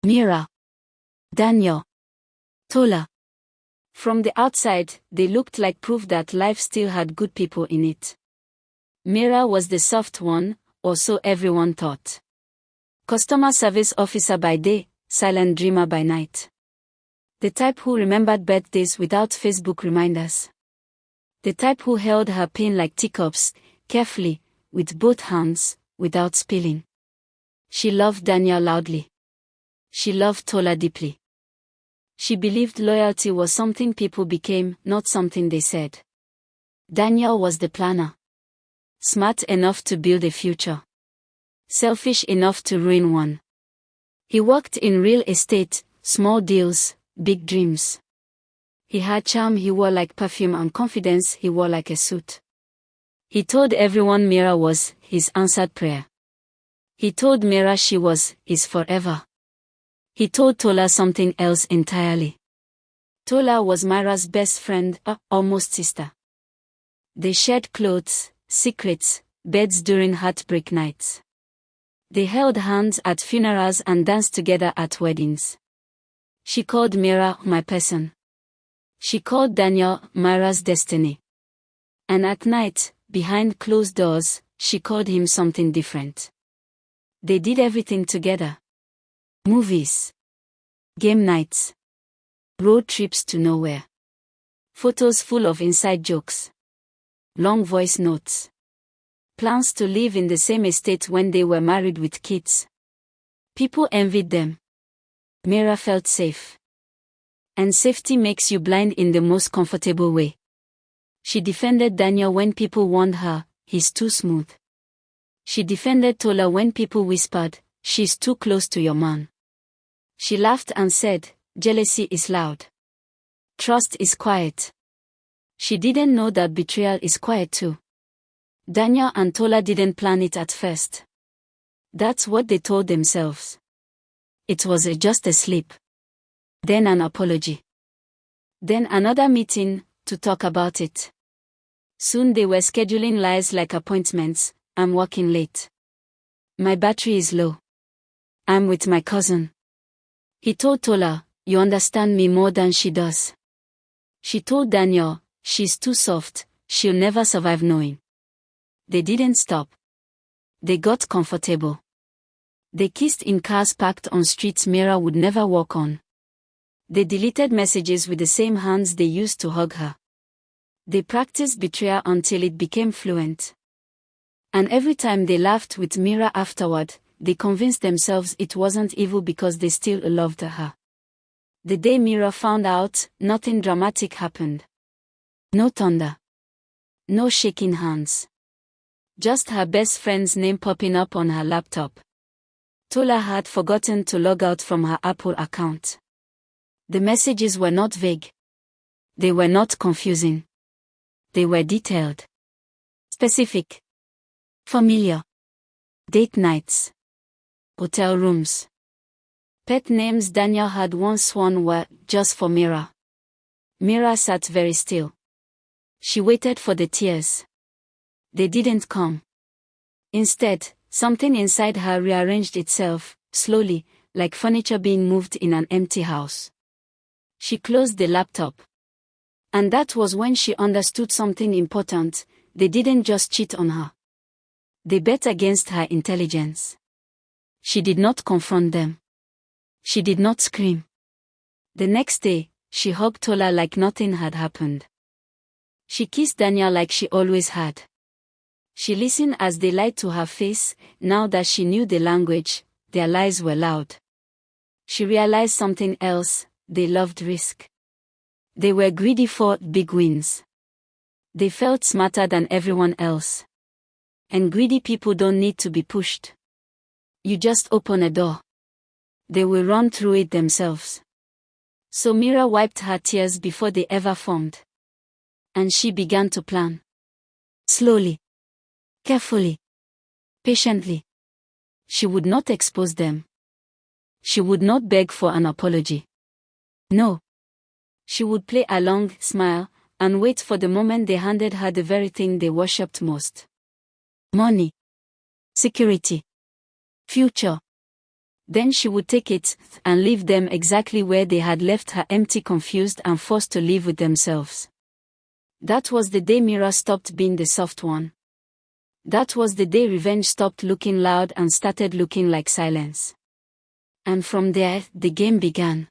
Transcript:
Mira, Daniel, Tola. From the outside, they looked like proof that life still had good people in it. Mira was the soft one, or so everyone thought. Customer service officer by day, silent dreamer by night. The type who remembered birthdays without Facebook reminders. The type who held her pain like teacups, carefully, with both hands, without spilling. She loved Daniel loudly. She loved Tola deeply. She believed loyalty was something people became, not something they said. Daniel was the planner. Smart enough to build a future. Selfish enough to ruin one. He worked in real estate, small deals, big dreams. He had charm he wore like perfume and confidence he wore like a suit. He told everyone Mira was his answered prayer. He told Mira she was his forever. He told Tola something else entirely. Tola was Mira's best friend, almost sister. They shared clothes, secrets, beds during heartbreak nights. They held hands at funerals and danced together at weddings. She called Mira my person. She called Daniel Mira's destiny. And at night, behind closed doors, she called him something different. They did everything together. Movies. Game nights. Road trips to nowhere. Photos full of inside jokes. Long voice notes. Plans to live in the same estate when they were married with kids. People envied them. Mira felt safe. And safety makes you blind in the most comfortable way. She defended Daniel when people warned her, he's too smooth. She defended Tola when people whispered, she's too close to your man. She laughed and said, jealousy is loud. Trust is quiet. She didn't know that betrayal is quiet too. Daniel and Tola didn't plan it at first. That's what they told themselves. It was just a slip. Then an apology. Then another meeting, to talk about it. Soon they were scheduling lies like appointments. I'm working late. My battery is low. I'm with my cousin. He told Tola, you understand me more than she does. She told Daniel, she's too soft, she'll never survive knowing. They didn't stop. They got comfortable. They kissed in cars parked on streets Mira would never walk on. They deleted messages with the same hands they used to hug her. They practiced betrayal until it became fluent. And every time they laughed with Mira afterward, they convinced themselves it wasn't evil because they still loved her. The day Mira found out, nothing dramatic happened. No thunder. No shaking hands. Just her best friend's name popping up on her laptop. Tola had forgotten to log out from her Apple account. The messages were not vague. They were not confusing. They were detailed. Specific. Familiar. Date nights. Hotel rooms. Pet names Daniel had once sworn were just for Mira. Mira sat very still. She waited for the tears. They didn't come. Instead, something inside her rearranged itself, slowly, like furniture being moved in an empty house. She closed the laptop. And that was when she understood something important. They didn't just cheat on her. They bet against her intelligence. She did not confront them. She did not scream. The next day, she hugged Tola like nothing had happened. She kissed Daniel like she always had. She listened as they lied to her face. Now that she knew the language, their lies were loud. She realized something else, they loved risk. They were greedy for big wins. They felt smarter than everyone else. And greedy people don't need to be pushed. You just open a door. They will run through it themselves. So Mira wiped her tears before they ever formed. And she began to plan. Slowly. Carefully. Patiently. She would not expose them. She would not beg for an apology. No. She would play along, smile, and wait for the moment they handed her the very thing they worshipped most. Money. Security. Future. Then she would take it, and leave them exactly where they had left her, empty, confused, and forced to live with themselves. That was the day Mira stopped being the soft one. That was the day revenge stopped looking loud and started looking like silence. And from there, the game began.